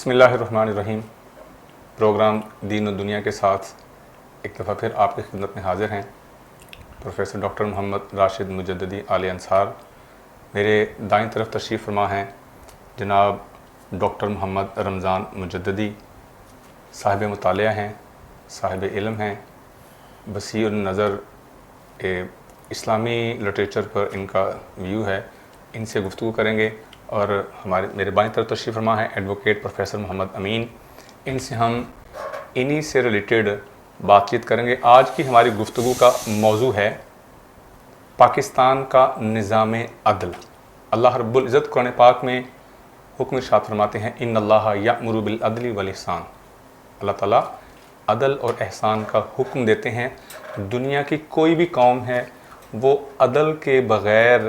بسم اللہ الرحمن الرحیم۔ پروگرام دین و دنیا کے ساتھ ایک دفعہ پھر آپ کی خدمت میں حاضر ہیں پروفیسر ڈاکٹر محمد راشد مجددی آل انصار۔ میرے دائیں طرف تشریف فرما ہیں جناب ڈاکٹر محمد رمضان مجددی، صاحب مطالعہ ہیں، صاحب علم ہیں، وسیع النظر اسلامی لٹریچر پر ان کا ویو ہے۔ ان سے گفتگو کریں گے اور میرے بائیں طرف تشریف فرما ہے ایڈوکیٹ پروفیسر محمد امین۔ ان سے ہم انہی سے ریلیٹڈ بات چیت کریں گے۔ آج کی ہماری گفتگو کا موضوع ہے پاکستان کا نظام عدل۔ اللہ رب العزت قرآن پاک میں حکم ارشاد فرماتے ہیں ان اللہ یأمر بالعدل والاحسان۔ اللہ تعالیٰ عدل اور احسان کا حکم دیتے ہیں۔ دنیا کی کوئی بھی قوم ہے وہ عدل کے بغیر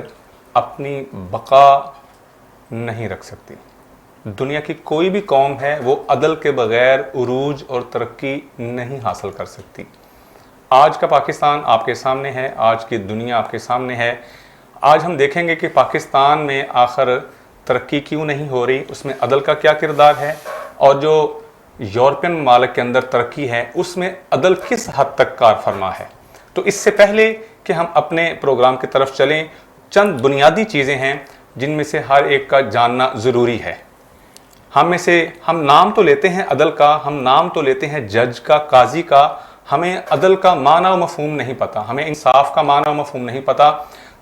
اپنی بقا نہیں رکھ سکتی۔ دنیا کی کوئی بھی قوم ہے وہ عدل کے بغیر عروج اور ترقی نہیں حاصل کر سکتی۔ آج کا پاکستان آپ کے سامنے ہے، آج کی دنیا آپ کے سامنے ہے۔ آج ہم دیکھیں گے کہ پاکستان میں آخر ترقی کیوں نہیں ہو رہی، اس میں عدل کا کیا کردار ہے، اور جو یورپین ممالک کے اندر ترقی ہے اس میں عدل کس حد تک کار فرما ہے۔ تو اس سے پہلے کہ ہم اپنے پروگرام کی طرف چلیں، چند بنیادی چیزیں ہیں جن میں سے ہر ایک کا جاننا ضروری ہے۔ ہم نام تو لیتے ہیں عدل کا، ہم نام تو لیتے ہیں جج کا، قاضی کا، ہمیں عدل کا معنی و مفہوم نہیں پتہ، ہمیں انصاف کا معنی و مفہوم نہیں پتہ۔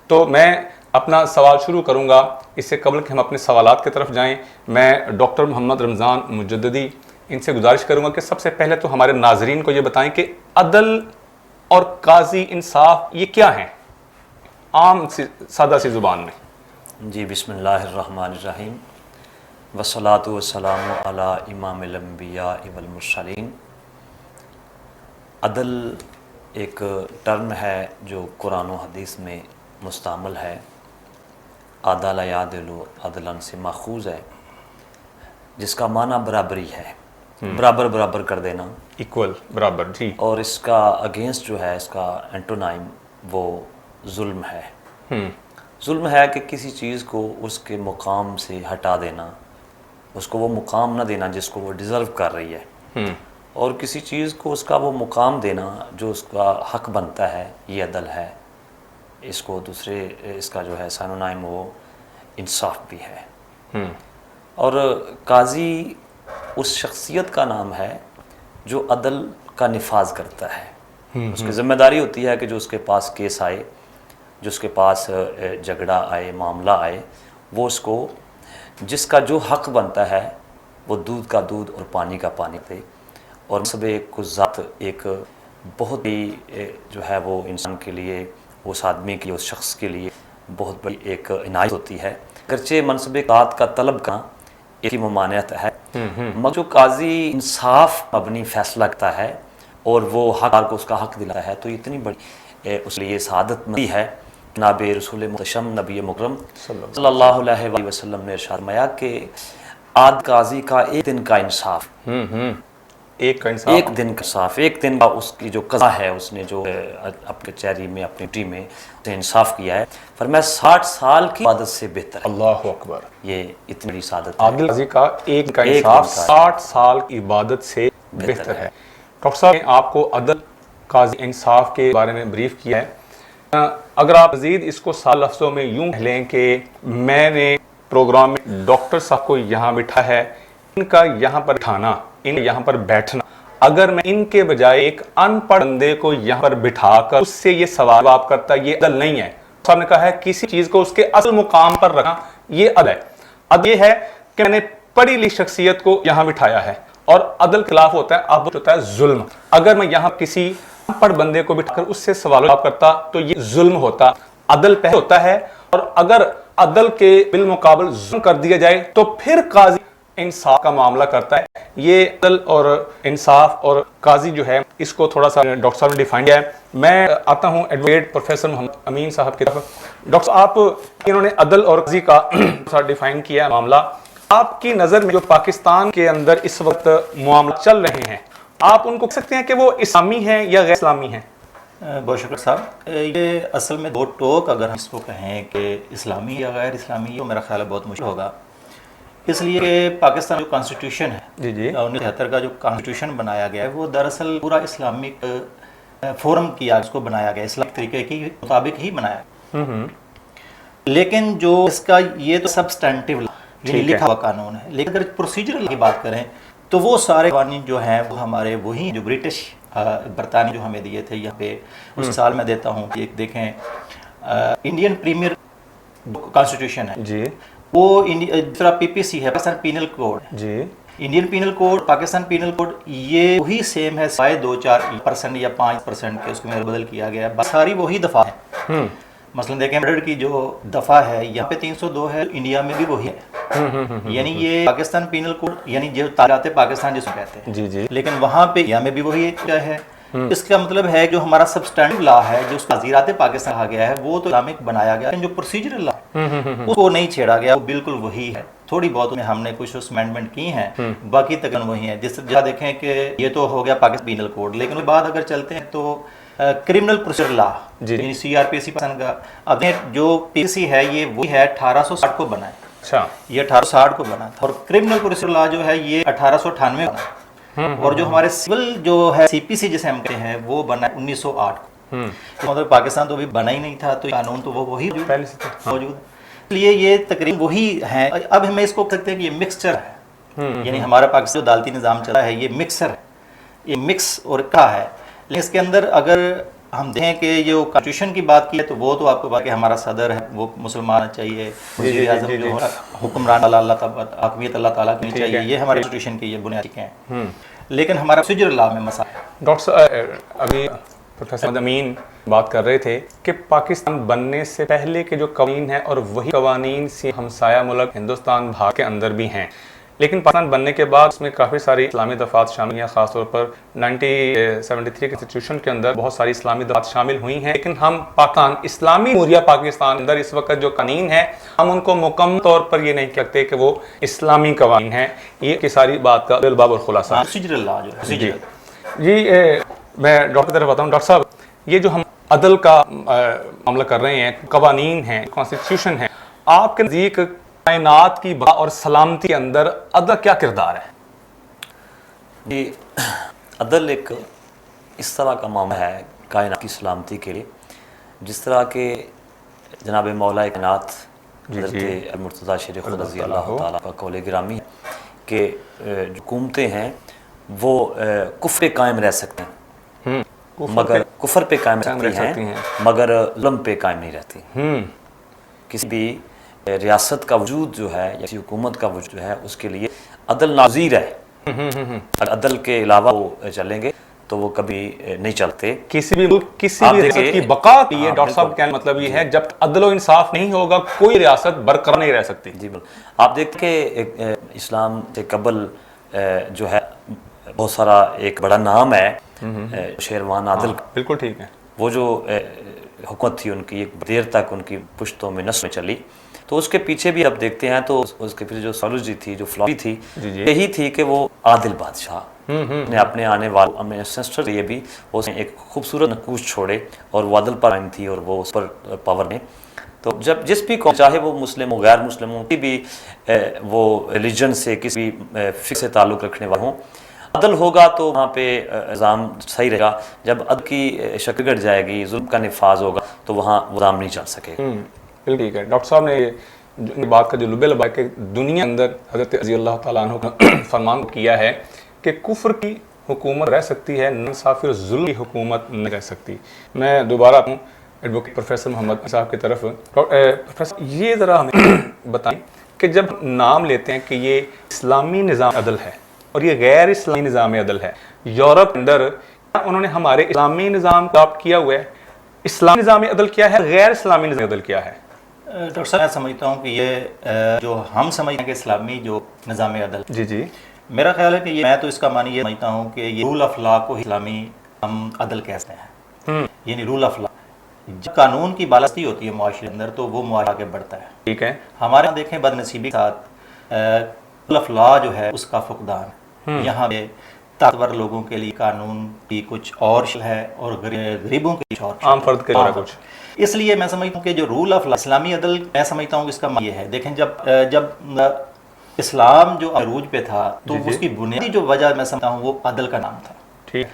تو میں اپنا سوال شروع کروں گا۔ اس سے قبل کہ ہم اپنے سوالات کی طرف جائیں، میں ڈاکٹر محمد رمضان مجددی ان سے گزارش کروں گا کہ سب سے پہلے تو ہمارے ناظرین کو یہ بتائیں کہ عدل اور قاضی انصاف یہ کیا ہیں عام سادہ سی زبان میں۔ جی بسم اللہ الرحمن الرحیم والصلاۃ والسلام علی امام الانبیاء والمرسلین۔ عدل ایک ٹرم ہے جو قرآن و حدیث میں مستعمل ہے۔ عدل یعدل عدلاً سے ماخوذ ہے، جس کا معنی برابری ہے، برابر برابر کر دینا، ایکول، برابر، جی۔ اور اس کا اگینسٹ جو ہے، اس کا اینٹونائم وہ ظلم ہے۔ ظلم ہے کہ کسی چیز کو اس کے مقام سے ہٹا دینا، اس کو وہ مقام نہ دینا جس کو وہ ڈیزرو کر رہی ہے، اور کسی چیز کو اس کا وہ مقام دینا جو اس کا حق بنتا ہے، یہ عدل ہے۔ اس کو دوسرے اس کا جو ہے سینونائم وہ انصاف بھی ہے۔ اور قاضی اس شخصیت کا نام ہے جو عدل کا نفاذ کرتا ہے۔ اس کی ذمہ داری ہوتی ہے کہ جو اس کے پاس کیس آئے، جو اس کے پاس جھگڑا آئے، معاملہ آئے، وہ اس کو جس کا جو حق بنتا ہے وہ دودھ کا دودھ اور پانی کا پانی دے۔ اور سب کو ذات ایک بہت ہی جو ہے وہ انسان کے لیے، اس آدمی کے لیے، اس شخص کے لیے بہت بڑی ایک عنایت ہوتی ہے۔ اگرچہ منصب ذات کا طلب کا ایک ہی ممانعت ہے، مگر جو قاضی انصاف مبنی فیصلہ کرتا ہے اور وہ حقدار کو اس کا حق دلاتا ہے، تو اتنی بڑی اس لیے سعادت مندی ہے۔ جناب رسول محتشم نبی مکرم صلی اللہ علیہ وسلم نے ارشاد فرمایا کہ عادل قاضی کا ایک دن کا انصاف، ایک دن کا انصاف، ایک دن کا اس کی جو قضا ہے، اس نے جو اپنے کچہری میں، اپنی ڈیوٹی میں اسے انصاف کیا ہے، فرمایا 60 سال کی عبادت سے بہتر ہے۔ اللہ اکبر۔ یہ اتنی بڑی سعادت ہے۔ عادل قاضی کا ایک کا انصاف 60 سال کی عبادت سے بہتر ہے۔ ڈاکٹر صاحب نے آپ کو عدل، قاضی، انصاف کے بارے میں بریف کیا ہے۔ اگر آپ مزید اس کو سال لفظوں میں یوں لیں کہ میں نے پروگرام میں ڈاکٹر صاحب کو یہاں بٹھا ہے، ان کا یہاں پر بٹھانا، ان یہاں پر بیٹھنا، اگر میں ان کے بجائے ایک ان پڑھ بندے کو یہاں پر بٹھا کر اس سے یہ سوال جواب کرتا، یہ عدل نہیں ہے۔ صاحب نے کہا ہے کسی چیز کو اس کے اصل مقام پر رکھنا، یہ عدل ہے۔ عدل یہ ہے کہ میں نے پڑھی لی شخصیت کو یہاں بٹھایا ہے، اور عدل کے خلاف ہوتا ہے، اب ہوتا ہے ظلم۔ اگر میں یہاں کسی پڑھ بندے کو بٹھا کر اس سے سوال جواب کرتا تو یہ ظلم ہوتا۔ عدل پہلے ہوتا ہے، اور اگر عدل کے بالمقابل ظلم کر دیا جائے تو پھر قاضی انصاف کا معاملہ کرتا ہے۔ یہ عدل اور انصاف اور قاضی جو ہے، اس کو تھوڑا سا ڈاکٹر صاحب نے ڈیفائن کیا ہے۔ میں آتا ہوں ایڈوکیٹ پروفیسر محمد امین صاحب کی طرف۔ ڈاکٹر صاحب، آپ انہوں نے عدل اور قاضی کا ڈیفائن کیا ہے معاملہ۔ آپ کی نظر میں جو پاکستان کے اندر اس وقت معاملہ چل رہے ہیں، آپ ان کو کہہ سکتے ہیں کہ وہ اسلامی ہیں یا غیر اسلامی ہیں؟ بہت شکریہ صاحب۔ یہ اصل میں دو ٹوک اگر ہم اس کو کہیں کہ اسلامی یا غیر اسلامی، تو میرا خیال ہے بہت مشکل ہوگا، اس لیے کہ پاکستان جو کانسٹیٹیوشن ہے جی جی 1973 کا جو کانسٹیٹیوشن بنایا گیا ہے وہ دراصل پورا اسلامک فورم کیا اس کو بنایا گیا اسلامک طریقے کے مطابق ہی بنایا گیا. لیکن جو اس کا یہ تو سبسٹینٹیو یعنی لکھا ہوا قانون ہے، لیکن اگر پروسیجرل کی بات کریں تو وہ سارے قوانین جو ہیں وہ ہمارے وہی جو برٹش برطانیہ جو ہمیں دیے تھے یہاں پہ. اس سال میں دیتا ہوں کہ دیکھیں انڈین پریمیئر کانسٹیٹیوشن ہے جی وہ جس طرح پی پی سی ہے پاکستان پینل کوڈ، جی Indian penal code Pakistan penal code یہ وہی سیم ہے، سوائے 2-4% یا 5% کے اس کو میں بدل کیا گیا ہے، بس ساری وہی دفعہ ہے. مثلا دیکھیں مرڈر کی جو دفعہ ہے یہاں پہ 302 ہے، انڈیا میں بھی وہی ہے. یعنی یہ پاکستان پینل کوڈ یعنی جو تعلیمات پاکستان جس کو کہتے ہیں جی جی لیکن وہاں پہ انڈیا میں بھی وہی ایک ہے. اس کا مطلب ہے جو ہمارا سبسٹینٹیو لا ہے جو اس کا تعزیرات پاکستان کہا گیا ہے وہ تو اسلامک بنایا گیا، لیکن جو پروسیجرل لا اس کو نہیں چھیڑا گیا، وہ بالکل وہی ہے. تھوڑی بہت میں ہم نے کچھ اس امینڈمنٹ کی ہیں، باقی تقریباً وہی ہیں. جس جہاں دیکھیں کہ یہ تو ہو گیا پاکستان پینل کوڈ، لیکن اس کے بعد اگر چلتے ہیں تو کرمنل پروسیجر لا یعنی سی آر پی سی پاکستان کا اب جو پی سی ہے یہ وہی ہے 1860 کو بنا ہے. اچھا یہ 1860 کو بنا تھا. اور کرمنل پروسیجر لا جو ہے یہ 1898 میں بنا. اور جو ہمارے سول جو ہے سی پی سی جسے ہم کہتے ہیں وہ بنا 1908 کو. مطلب پاکستان تو ابھی بنا ہی نہیں تھا تو قانون تو وہ وہی پہلے سے موجود ہے. اس لیے یہ تقریباً وہی ہیں. اب ہمیں اس کو کہتے ہیں کہ یہ مکسچر ہے، یعنی ہمارا پاکستان جو عدالتی نظام چلا ہے یہ مکسر ہے، یہ مکس اور کا ہے. لیکن اس کے اندر اگر ہم دیکھیں کہ جو کانسٹیٹیوشن کی بات کی ہے تو وہ تو آپ کو بات کہ ہمارا صدر ہے وہ مسلمان چاہیے، وزیر اعظم جو حکمران اللہ حاکمیت اللہ تعالیٰ کی چاہیے، یہ ہمارے کانسٹیٹیوشن کی یہ بنیادی ہیں. لیکن ہمارا پروسیجر لا میں مسئلہ ہے. ڈاکٹر صاحب ابھی پروفیسر امین بات کر رہے تھے کہ پاکستان بننے سے پہلے کے جو قوانین ہیں اور وہی قوانین سے ہمسایہ ملک ہندوستان بھارت کے اندر بھی ہیں، لیکن پاکستان بننے کے بعد اس میں کافی ساری اسلامی دفعات شامل ہیں. خاص طور پر 1973 کے کنسٹیٹیوشن کے اندر بہت ساری اسلامی دفعات شامل ہوئی ہیں. لیکن ہم پاکستان اسلامی جمہوریہ پاکستان اندر اس وقت جو قوانین ہیں ہم ان کو مکمل طور پر یہ نہیں کہتے کہ وہ اسلامی قوانین ہیں. یہ کی ساری بات کا الباب اور خلاصہ. پروسیجرل لا جو جی جی میں ڈاکٹر کی طرف بتاؤں. ڈاکٹر صاحب یہ جو ہم عدل کا معاملہ کر رہے ہیں، قوانین ہیں، کانسٹیٹیوشن ہے، آپ کے نزدیک کائنات کی بقا اور سلامتی کے اندر عدل کیا کردار ہے؟ جی عدل ایک اس طرح کا معاملہ ہے کائنات کی سلامتی کے لیے جس طرح کہ جناب مولا کائنات حضرت مرتضیٰ شیخ خود رضی اللہ تعالیٰ کا قول گرامی ہے کہ جو حکومتیں ہیں وہ کفر پہ قائم رہ سکتے ہیں مگر کفر پہ قائم رہتی ہیں مگر ظلم پہ قائم نہیں رہتی. کسی بھی ریاست کا وجود جو ہے یا کسی حکومت کا وجود جو ہے اس کے لیے عدل ناظیر ہے. اگر عدل کے علاوہ وہ چلیں گے تو وہ کبھی نہیں چلتے. کسی بھی ملک کسی بھی ریاست کی بقا کے لیے ڈاکٹر صاحب کہنے مطلب یہ ہے جب عدل و انصاف نہیں ہوگا کوئی ریاست برقرار نہیں رہ سکتی. جی بالکل. آپ دیکھیں کہ اسلام سے قبل جو ہے بہت سارا ایک بڑا نام ہے شیروان عادل. بالکل ٹھیک ہے. وہ جو حکومت تھی ان کی ایک دیر تک ان کی پشتوں میں نسل میں چلی تو اس کے پیچھے بھی اب دیکھتے ہیں تو اس کے پیچھے جو سالوجی تھی جو فلسفی تھی یہی تھی کہ وہ عادل بادشاہ نے اپنے آنے والے اپنے انسیسٹر لیے بھی اس نے ایک خوبصورت نقوش چھوڑے اور وہ عدل پر قائم تھی اور وہ اس پر پاور میں. تو جب جس بھی قوم چاہے وہ مسلم ہو غیر مسلموں کی بھی وہ ریلیجن سے کسی بھی فکر سے تعلق رکھنے والے ہوں عدل ہوگا تو وہاں پہ نظام صحیح رہے گا. جب عدل کی شکل گڑ جائے گی ظلم کا نفاذ ہوگا تو وہاں نظام نہیں چل سکے گا. بالکل ٹھیک ہے. ڈاکٹر صاحب نے بات کا جو لبے لبا کہ دنیا اندر حضرت رضی اللہ تعالیٰ عنہ کا فرمان کیا ہے کہ کفر کی حکومت رہ سکتی ہے ناانصافی اور ظلم کی حکومت نہیں رہ سکتی. میں دوبارہ آتا ہوں ایڈوکیٹ پروفیسر محمد صاحب کی طرف. پروفیسر یہ ذرا ہمیں بتائیں کہ جب نام لیتے ہیں کہ یہ اسلامی نظام عدل ہے اور یہ غیر اسلامی نظام عدل ہے، یورپ اندر انہوں نے ہمارے اسلامی نظام کو اڈاپٹ کیا ہوا ہے. اسلامی نظام عدل کیا ہے، غیر اسلامی نظام عدل کیا ہے؟ ڈاکٹر صاحب میں سمجھتا ہوں کہ یہ جو ہم سمجھتے ہیں کہ اسلامی جو نظام عدل جی جی میرا خیال ہے کہ میں تو اس کا معنی یہ سمجھتا ہوں کہ یہ رول آف لا کو اسلامی ہم عدل کہتے ہیں. یعنی رول آف لا جب قانون کی بالادستی ہوتی ہے معاشرے اندر تو وہ معاشرہ آگے بڑھتا ہے. ٹھیک ہے. ہمارے یہاں دیکھیں بد نصیبی کے ساتھ رول آف لا جو ہے اس کا فقدان یہاں پہ طاقتور لوگوں کے لیے قانون کی کچھ اور شکل ہے اور غریبوں کے لیے اور عام فرد کے لیے کچھ. اس لیے میں سمجھتا ہوں کہ جو رول آف لا اسلامی عدل میں سمجھتا ہوں کہ اس کا معنی یہ ہے. دیکھیں جب اسلام جو عروج پہ تھا تو اس کی بنیادی جو وجہ میں سمجھتا ہوں وہ عدل کا نام تھا، ٹھیک،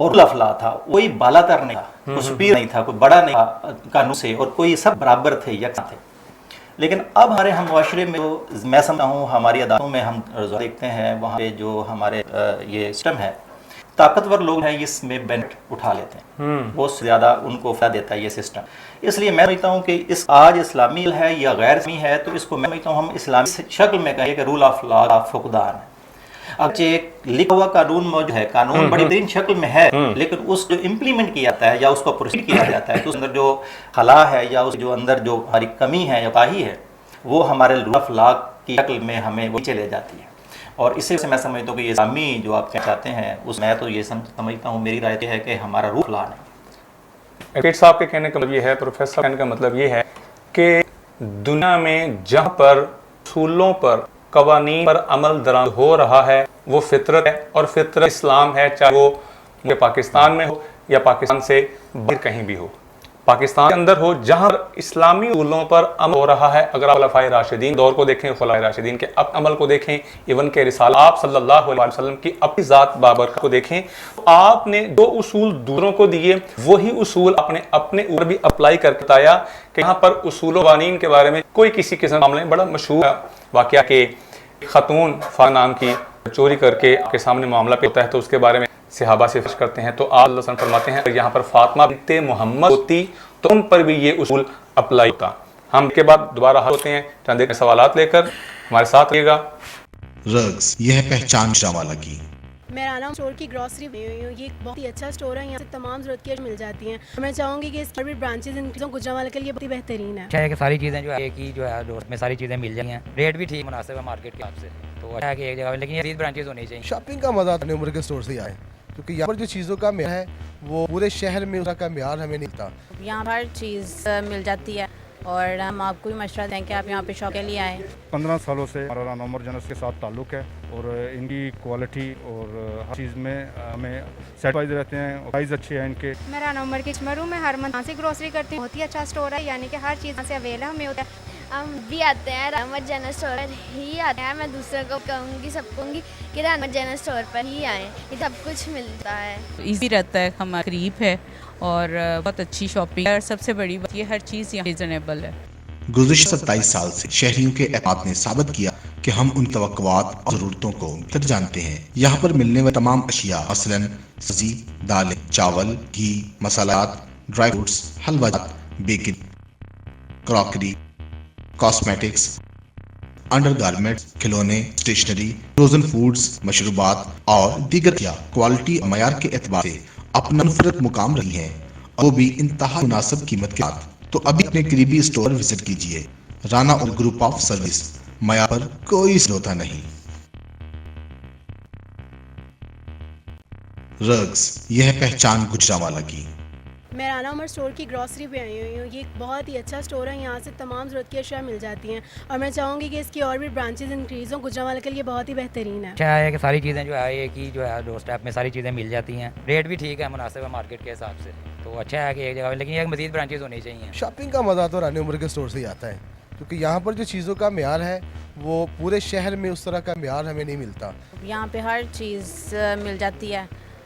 اور افلا تھا، کوئی بالا تر نہیں تھا، کوئی سپیر نہیں تھا، کوئی بڑا نہیں تھا قانون سے، اور کوئی سب برابر تھے، یکساں تھے۔ لیکن اب ہمارے ہم معاشرے میں میں سمجھتا ہوں ہماری عدالتوں میں ہم دیکھتے ہیں وہاں پہ جو ہمارے یہ سسٹم ہے، طاقتور لوگ ہیں اس میں بینیفٹ اٹھا لیتے ہیں، بہت زیادہ ان کو فائدہ دیتا ہے یہ سسٹم۔ اس لیے میں سمجھتا ہوں کہ اس آج اسلامی ہے یا غیر اسلامی ہے، تو اس کو میں سمجھتا ہوں ہم اسلامی شکل میں کہیں کہ رول آف لا کا فقدان ہے۔ اگرچہ ایک لکھا ہوا قانون موجود ہے، قانون بڑی بہترین شکل میں ہے، لیکن اس جو امپلیمنٹ کیا جاتا ہے یا اس کو پروسیڈ کیا جاتا ہے تو اس اندر جو خلا ہے یا اس جو اندر جو ہماری کمی ہے یا کوتاہی ہے وہ ہمارے رول آف لا کی شکل میں ہمیں وہ چلے جاتی ہے۔ اور اسی سے میں سمجھتا ہوں کہ یہ اسلامی جو آپ کہنا چاہتے ہیں اس میں تو یہ سمجھتا ہوں، میری رائے یہ ہے کہ ہمارا رول لا نہیں۔ ایڈوکیٹ صاحب کے کہنے کا مطلب یہ ہے، پروفیسر صاحب کہنے کا مطلب یہ ہے کہ دنیا میں جہاں پر اصولوں پر، قوانین پر عمل درآمد ہو رہا ہے وہ فطرت ہے، اور فطرت اسلام ہے، چاہے وہ پاکستان میں ہو یا پاکستان سے باہر کہیں بھی ہو، پاکستان کے اندر ہو، جہاں اسلامی اصولوں پر عمل ہو رہا ہے۔ اگر آپ خلفائے راشدین دور کو دیکھیں، خلفائے راشدین کے عمل کو دیکھیں، ایون کہ رسالہ آپ صلی اللہ علیہ وسلم کی اپنی ذات بابرکت کو دیکھیں، آپ نے جو اصول دوسروں کو دیے وہی اصول آپ نے اپنے اوپر بھی اپلائی کر کے بتایا کہ یہاں پر اصول و قوانین کے بارے میں کوئی کسی قسم کا معاملہ بڑا مشہور واقعہ کہ خاتون فاطمہ نام کی چوری کر کے آپ کے سامنے معاملہ پہ ہوتا ہے تو اس کے بارے میں صحابہ سے فش کرتے ہیں، تو آپ اللہ وسلم فرماتے ہیں اگر یہاں پر فاطمہ بنت محمد ہوتی تو ان پر بھی یہ اصول اپلائی ہوتا۔ ہم کے بعد دوبارہ حاضر ہوتے ہیں چند ایک سوالات لے کر، ہمارے ساتھ رہیے گا۔ رگز یہ ہے پہچان گجرانوالہ کی۔ میں رانا اسٹور کی گروسری ہوئی ہوں، یہ ایک بہت ہی اچھا اسٹور ہے، یہاں سے تمام ضرورت کی مل جاتی ہیں۔ میں چاہوں گی کہ اس پر بھی برانچز ان چیزوں گجرانوالہ کے لیے بہت ہی بہترین ہے۔ اچھا ہے کہ ساری چیزیں جو ہے ایک ہی جو ہے دوست میں ساری چیزیں مل جائیں ہیں، ریٹ بھی ٹھیک مناسب ہے مارکیٹ کے حساب سے، تو اچھا ہے کہ ایک جگہ، لیکن یہ 30 برانچز ہونی چاہیے۔ شاپنگ کا مزہ اپنے عمر کے اسٹور سے ہی آئے، کیونکہ یہاں پر جو چیزوں کا معیار ہے وہ پورے شہر میں اس کا معیار ہمیں نہیں ملتا۔ یہاں ہر چیز مل جاتی ہے اور ہم آپ کو بھی مشورہ دیں کہ آپ یہاں پہ شاپ کے لیے آئیں۔ 15 سالوں سے ہمارا رانا عمر جنرلز کے ساتھ تعلق ہے اور ان کی کوالٹی اور ہر چیز میں ہمیں سیٹسفائیڈ رہتے ہیں، پرائز اچھے ہیں ان کے۔ میں رانا عمر کے کسٹمر ہوں، میں ہر منتھ سے گروسری کرتی ہوں، بہت ہی اچھا اسٹور ہے، یعنی کہ ہر چیز سے اویلیبل ہمیں ہوتا ہے۔ ہم بھی آتے ہیں رانا عمر جنرل اسٹور پر ہی آتے ہیں، میں دوسروں کو کہوں گی، سب کہوں گی کہ رانا عمر جنرل اسٹور پر ہی آئیں، یہ سب کچھ ملتا ہے، ایزی رہتا ہے، ہمارا قریب ہے اور بہت اچھی شاپنگ ہے، اور سب سے بڑی بات یہ ہر چیز یہاں ریزنیبل ہے۔ گزشتہ 27 سال سے شہریوں کے اعتماد نے ثابت کیا کہ ہم ان توقعات اور ضرورتوں کو بہتر جانتے ہیں۔ یہاں پر ملنے والی تمام اشیاء مثلاً سبزی، دالیں، چاول، گھی، مسالات، ڈرائی فروٹس، حلوہ جات، bakery, crockery, cosmetics, under garments, کھلونے، اسٹیشنری، فروزن فوڈز، مشروبات اور دیگر اشیاء کوالٹی اور معیار کے اعتبار سے اپنا منفرد مقام رہی ہیں، اور وہ بھی انتہا مناسب قیمت کے ساتھ۔ تو ابھی اپنے قریبی اسٹور وزٹ کیجیے۔ رانا اور گروپ آف سروس، معیار پر کوئی سمجھوتا نہیں۔ رگز یہ ہے پہچان گجرانوالہ کی۔ میں رانا عمر اسٹور کی گروسری پہ آئی ہوئی ہوں، یہ ایک بہت ہی اچھا اسٹور ہے، یہاں سے تمام ضرورت کی اشیاء مل جاتی ہیں، اور میں چاہوں گی کہ اس کی اور بھی برانچز انکریز ہوں، گجرانوالہ کے لیے بہت ہی بہترین ہے۔ اچھا ہے کہ ساری چیزیں جو ہے ایک ہی جو ہے دو اسٹیپ میں ساری چیزیں مل جاتی ہیں، ریٹ بھی ٹھیک ہے مناسب ہے مارکیٹ کے حساب سے، تو اچھا ہے کہ ایک جگہ، لیکن یہ مزید برانچز ہونی چاہیے۔ شاپنگ کا مزہ تو رانا عمر کے اسٹور سے ہی آتا ہے، کیونکہ یہاں پر جو چیزوں کا معیار ہے وہ پورے شہر میں اس طرح کا معیار ہمیں نہیں ملتا۔ یہاں پہ ہر چیز مل جاتی ہے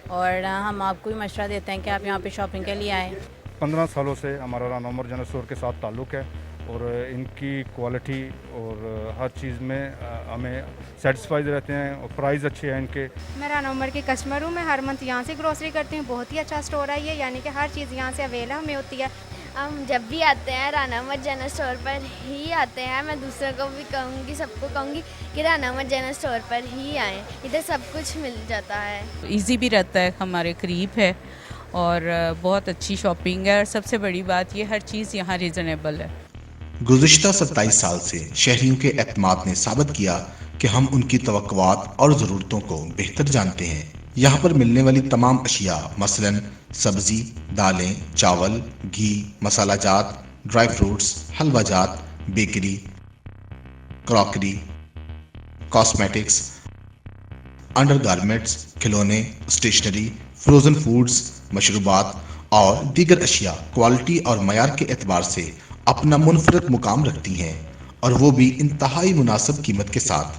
اور ہم آپ کو بھی مشورہ دیتے ہیں کہ آپ یہاں پہ شاپنگ کے لیے آئیں۔ 15 سالوں سے ہمارا رانا عمر جنرل اسٹور کے ساتھ تعلق ہے اور ان کی کوالٹی اور ہر چیز میں ہمیں سیٹسفائیڈ رہتے ہیں اور پرائز اچھے ہیں ان کے۔ میں رانا عمر کے کسٹمر ہوں، میں ہر منتھ یہاں سے گروسری کرتی ہوں، بہت ہی اچھا اسٹور ہے یہ، یعنی کہ ہر چیز یہاں سے اویلیبل ہمیں ہوتی ہے۔ ہم جب بھی آتے ہیں رانا عمر جنرل اسٹور پر ہی آتے ہیں، میں دوسروں کو بھی کہوں گی، سب کو کہوں گی کہ رانا عمر جنرل اسٹور پر ہی آئیں، ادھر سب کچھ مل جاتا ہے، ایزی بھی رہتا ہے، ہمارے قریب ہے اور بہت اچھی شاپنگ ہے، اور سب سے بڑی بات یہ ہر چیز یہاں ریزنیبل ہے۔ گزشتہ 27 سال سے شہریوں کے اعتماد نے ثابت کیا کہ ہم ان کی توقعات اور ضرورتوں کو بہتر جانتے ہیں۔ یہاں پر ملنے والی تمام اشیاء مثلاً سبزی، دالیں، چاول، گھی، مسالہ جات، ڈرائی فروٹس، حلوہ جات، bakery, crockery, cosmetics, under garments, کھلونے، اسٹیشنری، فروزن فوڈز، مشروبات اور دیگر اشیاء کوالٹی اور معیار کے اعتبار سے اپنا منفرد مقام رکھتی ہیں، اور وہ بھی انتہائی مناسب قیمت کے ساتھ۔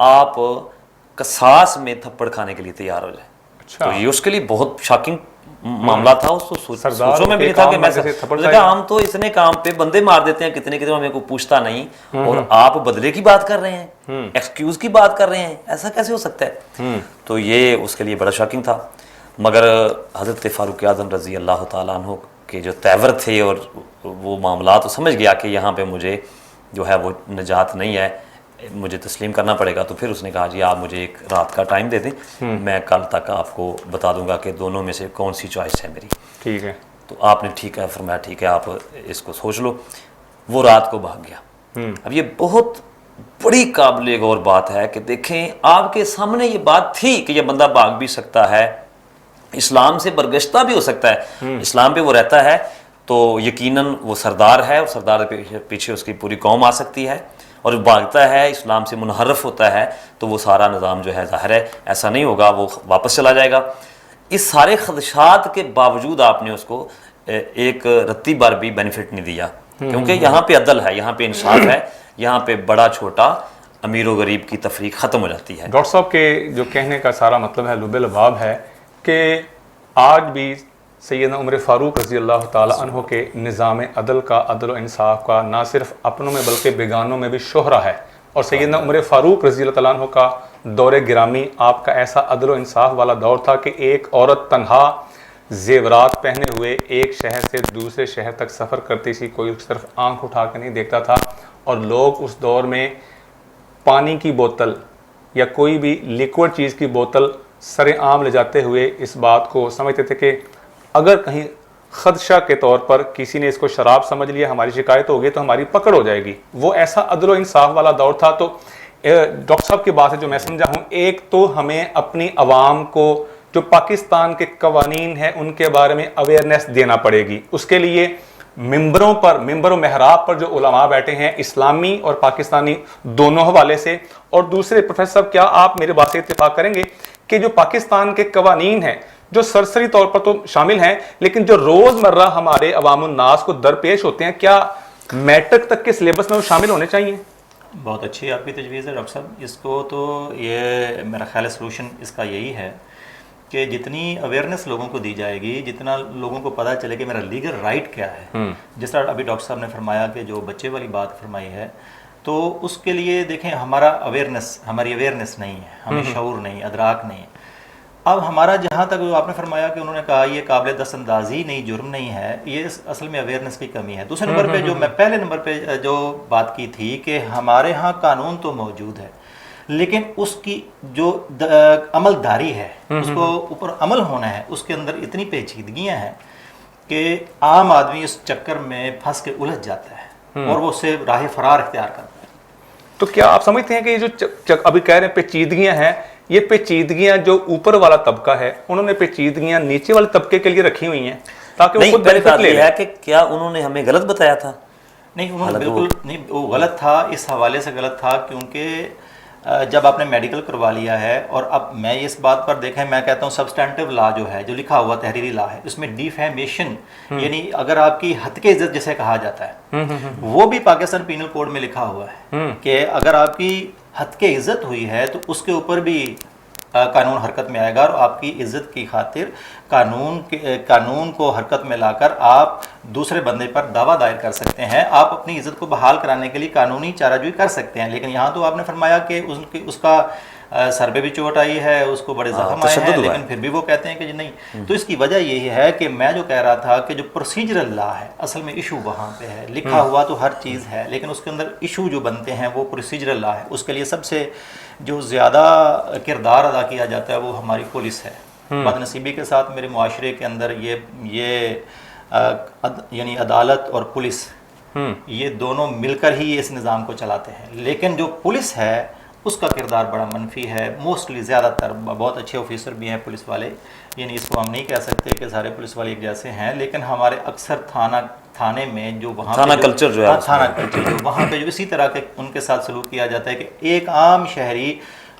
آپ قصاص میں تھپڑ کھانے کے لیے تیار ہو جائیں. تو یہ اس کے لیے بہت شاکنگ معاملہ تھا. اس کو سوچوں میں بھی نہیں تھا کہ میں ہم تو اتنے کام پہ بندے مار دیتے ہیں کتنے ہمیں کوئی پوچھتا نہیں, اور آپ بدلے کی بات کر رہے ہیں, ایکسکیوز کی بات کر رہے ہیں, ایسا کیسے ہو سکتا ہے؟ تو یہ اس کے لیے بڑا شاکنگ تھا. مگر حضرت فاروق اعظم رضی اللہ تعالیٰ عنہ کے جو تیور تھے اور وہ معاملات, تو سمجھ گیا کہ یہاں پہ مجھے جو ہے وہ نجات نہیں ہے, مجھے تسلیم کرنا پڑے گا. تو پھر اس نے کہا جی آپ مجھے ایک رات کا ٹائم دے دیں, میں کل تک آپ کو بتا دوں گا کہ دونوں میں سے کون سی چوائس ہے میری. ٹھیک ہے. تو آپ نے ٹھیک ہے فرمایا, ٹھیک ہے آپ اس کو سوچ لو. وہ رات کو بھاگ گیا. اب یہ بہت بڑی قابل غور بات ہے کہ دیکھیں آپ کے سامنے یہ بات تھی کہ یہ بندہ بھاگ بھی سکتا ہے, اسلام سے برگشتہ بھی ہو سکتا ہے, اسلام پہ وہ رہتا ہے تو یقیناً وہ سردار ہے, اور سردار پیچھے اس کی پوری قوم آ سکتی ہے, اور بھاگتا ہے اسلام سے منحرف ہوتا ہے تو وہ سارا نظام جو ہے ظاہر ہے ایسا نہیں ہوگا, وہ واپس چلا جائے گا. اس سارے خدشات کے باوجود آپ نے اس کو ایک رتی بار بھی بینیفٹ نہیں دیا, کیونکہ یہاں پہ عدل ہے, یہاں پہ انصاف ہے, یہاں پہ بڑا چھوٹا امیر و غریب کی تفریق ختم ہو جاتی ہے. ڈاکٹر صاحب کے جو کہنے کا سارا مطلب ہے لب لباب ہے کہ آج بھی سیدنا عمر فاروق رضی اللہ تعالیٰ عنہ کے نظام عدل کا, عدل و انصاف کا نہ صرف اپنوں میں بلکہ بیگانوں میں بھی شہرہ ہے. اور سیدنا عمر فاروق رضی اللہ تعالیٰ عنہ کا دور گرامی آپ کا ایسا عدل و انصاف والا دور تھا کہ ایک عورت تنہا زیورات پہنے ہوئے ایک شہر سے دوسرے شہر تک سفر کرتی تھی, کوئی صرف آنکھ اٹھا کے نہیں دیکھتا تھا. اور لوگ اس دور میں پانی کی بوتل یا کوئی بھی لیکوڈ چیز کی بوتل سر عام لے جاتے ہوئے اس بات کو سمجھتے تھے کہ اگر کہیں خدشہ کے طور پر کسی نے اس کو شراب سمجھ لیا, ہماری شکایت ہوگی تو ہماری پکڑ ہو جائے گی. وہ ایسا عدل و انصاف والا دور تھا. تو ڈاکٹر صاحب کی بات ہے جو میں سمجھا ہوں, ایک تو ہمیں اپنی عوام کو جو پاکستان کے قوانین ہیں ان کے بارے میں اویئرنیس دینا پڑے گی. اس کے لیے ممبروں پر, ممبر و محراب پر جو علماء بیٹھے ہیں اسلامی اور پاکستانی دونوں حوالے سے, اور دوسرے پروفیسر صاحب کیا آپ میرے بات سے اتفاق کریں گے کہ جو پاکستان کے قوانین ہیں جو سرسری طور پر تو شامل ہیں لیکن جو روز مرہ ہمارے عوام الناس کو درپیش ہوتے ہیں, کیا میٹرک تک کے سلیبس میں وہ شامل ہونے چاہیے؟ بہت اچھی آپ کی تجویز ہے ڈاکٹر صاحب. اس کو تو یہ میرا خیال ہے سلوشن اس کا یہی ہے کہ جتنی اویئرنیس لوگوں کو دی جائے گی, جتنا لوگوں کو پتہ چلے کہ میرا لیگل رائٹ کیا ہے, جس طرح ابھی ڈاکٹر صاحب نے فرمایا کہ جو بچے والی بات فرمائی ہے, تو اس کے لیے دیکھیں ہماری اویئرنیس نہیں ہے, ہمیں شعور نہیں, ادراک نہیں. اب ہمارا جہاں تک آپ نے فرمایا کہ انہوں نے کہا یہ قابل دست اندازی نہیں, جرم نہیں ہے, یہ اصل میں اویئرنیس کی کمی ہے. دوسرے نمبر پہ جو میں پہلے نمبر پہ جو بات کی تھی کہ ہمارے ہاں قانون تو موجود ہے لیکن اس کی جو عمل داری ہے, اس کو اوپر عمل ہونا ہے, اس کے اندر اتنی پیچیدگیاں ہیں کہ عام آدمی اس چکر میں پھنس کے الجھ جاتا ہے اور وہ اس سے راہ فرار اختیار کرتا ہے. تو کیا آپ سمجھتے ہیں کہ یہ جو ابھی کہہ رہے ہیں پیچیدگیاں ہیں, یہ پیچیدگیاں جو اوپر والا طبقہ ہے انہوں نے پیچیدگیاں نیچے والے طبقے کے لیے رکھی ہوئی ہیں تاکہ وہ خود بینیفٹ لے لیں؟ کہ کیا انہوں نے ہمیں غلط بتایا تھا؟ نہیں, انہوں نے بالکل نہیں, وہ غلط تھا اس حوالے سے غلط تھا کیونکہ جب آپ نے میڈیکل کروا لیا ہے, اور اب میں اس بات پر دیکھیں, میں کہتا ہوں سبسٹینٹیو لا جو ہے, جو لکھا ہوا تحریری لا ہے, اس میں ڈیفیمیشن یعنی اگر آپ کی حد کے عزت جسے کہا جاتا ہے, وہ بھی پاکستان پینل کوڈ میں لکھا ہوا ہے کہ اگر آپ کی حد کے عزت ہوئی ہے تو اس کے اوپر بھی قانون حرکت میں آئے گا, اور آپ کی عزت کی خاطر قانون کو حرکت میں لا کر آپ دوسرے بندے پر دعویٰ دائر کر سکتے ہیں, آپ اپنی عزت کو بحال کرانے کے لیے قانونی چارہ جوئی کر سکتے ہیں. لیکن یہاں تو آپ نے فرمایا کہ اس کا سر پہ بھی چوٹ آئی ہے, اس کو بڑے زخم آئے ہیں, لیکن پھر بھی وہ کہتے ہیں کہ جی نہیں. تو اس کی وجہ یہی ہے کہ میں جو کہہ رہا تھا کہ جو پروسیجرل لا ہے اصل میں ایشو وہاں پہ ہے, لکھا ہوا تو ہر چیز ہے لیکن اس کے اندر ایشو جو بنتے ہیں وہ پروسیجرل لا ہے. اس کے لیے سب سے جو زیادہ کردار ادا کیا جاتا ہے وہ ہماری پولیس ہے. بدنصیبی کے ساتھ میرے معاشرے کے اندر یہ یعنی عدالت اور پولیس یہ دونوں مل کر ہی اس نظام کو چلاتے ہیں, لیکن جو پولیس ہے اس کا کردار بڑا منفی ہے. موسٹلی زیادہ تر بہت اچھے آفیسر بھی ہیں پولیس والے, یعنی اس کو ہم نہیں کہہ سکتے کہ سارے پولیس والے ایک جیسے ہیں, لیکن ہمارے اکثر تھانے میں جو وہاں تھانہ کلچر جو ہے تھانہ کلچر جو وہاں پہ جو اسی طرح کے ان کے ساتھ سلوک کیا جاتا ہے کہ ایک عام شہری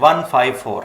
154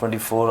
24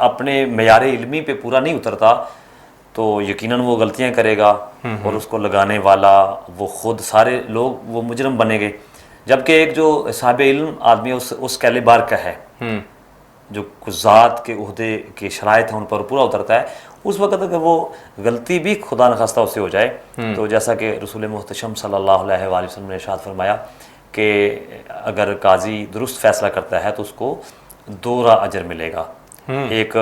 اپنے معیار علمی پہ پورا نہیں اترتا تو یقیناً وہ غلطیاں کرے گا اور اس کو لگانے والا وہ خود سارے لوگ وہ مجرم بنے گے. جبکہ ایک جو صاحب علم آدمی اس کیلیبر کا ہے جو ذات کے عہدے کے شرائط ہیں ان پر پورا اترتا ہے, اس وقت اگر وہ غلطی بھی خدا نخواستہ اس سے ہو جائے تو جیسا کہ رسول محتشم صلی اللہ علیہ وآلہ وسلم نے ارشاد فرمایا کہ اگر قاضی درست فیصلہ کرتا ہے تو اس کو 2 اجر ملے گا, ایک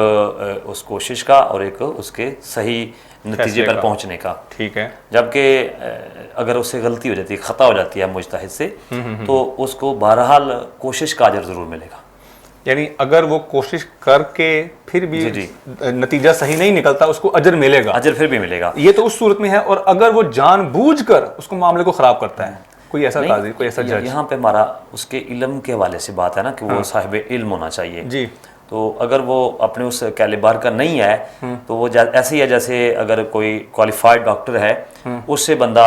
اس کوشش کا اور ایک اس کے صحیح نتیجے پر پہنچنے کا. ٹھیک ہے. جبکہ اگر اس سے غلطی ہو جاتی ہے, خطا ہو جاتی ہے مجتہد سے, تو اس کو بہرحال کوشش کا اجر ضرور ملے گا. یعنی اگر وہ کوشش کر کے پھر بھی نتیجہ صحیح نہیں نکلتا اس کو اجر ملے گا, اجر پھر بھی ملے گا. یہ تو اس صورت میں ہے. اور اگر وہ جان بوجھ کر اس کو معاملے کو خراب کرتا ہے, کوئی ایسا قاضی, کوئی ایسا جج, یہاں پہ ہمارا اس کے علم کے حوالے سے بات ہے نا کہ وہ صاحب علم ہونا چاہیے. جی. تو اگر وہ اپنے اس کیلیبر کا نہیں ہے تو وہ ایسے ہی ہے جیسے اگر کوئی کوالیفائڈ ڈاکٹر ہے, اس سے بندہ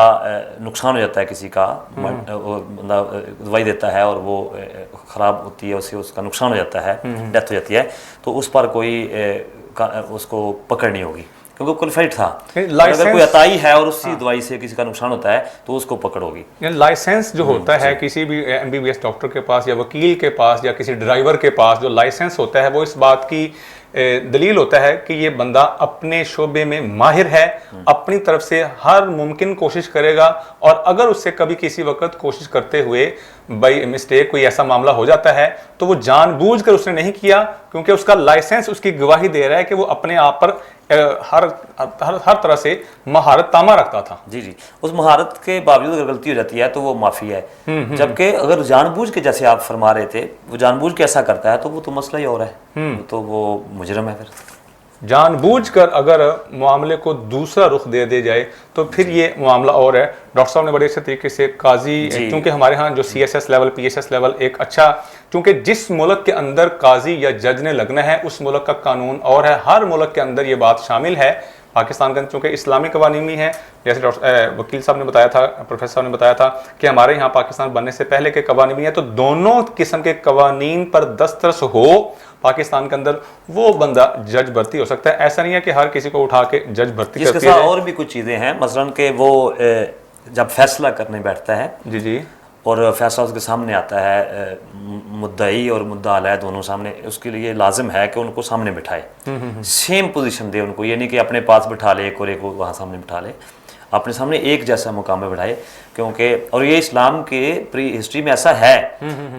نقصان ہو جاتا ہے, کسی کا بندہ دوائی دیتا ہے اور وہ خراب ہوتی ہے, اس سے اس کا نقصان ہو جاتا ہے, ڈیتھ ہو جاتی ہے, تو اس پر کوئی اس کو پکڑ نہیں ہوگی کیونکہ کوالیفائڈ تھا. اگر کوئی عطائی ہے اور اسی دوائی سے کسی کا نقصان ہوتا ہے تو اس کو پکڑ ہوگی. لائسنس جو ہوتا ہے کسی بھی MBBS ڈاکٹر کے پاس یا وکیل کے پاس یا کسی ڈرائیور کے پاس, جو لائسنس ہوتا ہے وہ اس بات کی دلیل ہوتا ہے کہ یہ بندہ اپنے شعبے میں ماہر ہے, اپنی طرف سے ہر ممکن کوشش کرے گا, اور اگر اس سے کبھی کسی وقت کوشش کرتے ہوئے بائی مسٹیک کوئی ایسا معاملہ ہو جاتا ہے تو وہ جان بوجھ کر اس نے نہیں کیا, کیونکہ اس کا لائسنس اس کی گواہی دے رہا ہے کہ وہ اپنے آپ پر ہر طرح سے مہارت تامہ رکھتا تھا. جی جی, اس مہارت کے باوجود اگر غلطی ہو جاتی ہے تو وہ معافی ہے. جبکہ اگر جان بوجھ کے, جیسے آپ فرما رہے تھے, وہ جان بوجھ کے ایسا کرتا ہے تو وہ تو مسئلہ ہی اور ہے, تو وہ مجرم ہے. پھر جان بوجھ کر اگر معاملے کو دوسرا رخ دے جائے تو پھر یہ معاملہ اور ہے. ڈاکٹر صاحب نے بڑے اچھے طریقے سے قاضی, کیونکہ ہمارے ہاں جو CSS لیول PSS لیول ایک اچھا, کیونکہ جس ملک کے اندر قاضی یا جج نے لگنا ہے اس ملک کا قانون اور ہے, ہر ملک کے اندر یہ بات شامل ہے. پاکستان کے اندر چونکہ اسلامی قوانین بھی ہیں, جیسے وکیل صاحب نے بتایا تھا, پروفیسر صاحب نے بتایا تھا کہ ہمارے یہاں پاکستان بننے سے پہلے کے قوانین بھی ہیں, تو دونوں قسم کے قوانین پر دسترس ہو پاکستان کے اندر وہ بندہ جج بھرتی ہو سکتا ہے. ایسا نہیں ہے کہ ہر کسی کو اٹھا کے جج بھرتی کرتی ہے. اس کے ساتھ اور بھی کچھ چیزیں ہیں, مثلاً کہ وہ جب فیصلہ کرنے بیٹھتا ہے جی جی اور فیصلہ اس کے سامنے آتا ہے, مدعی اور مدعا علیہ دونوں سامنے, اس کے لیے لازم ہے کہ ان کو سامنے بٹھائے, سیم پوزیشن دے ان کو, یہ نہیں کہ اپنے پاس بٹھا لے ایک اور ایک وہاں سامنے بٹھا لے, اپنے سامنے ایک جیسا مقام میں بٹھائے. کیونکہ اور یہ اسلام کے پری ہسٹری میں ایسا ہے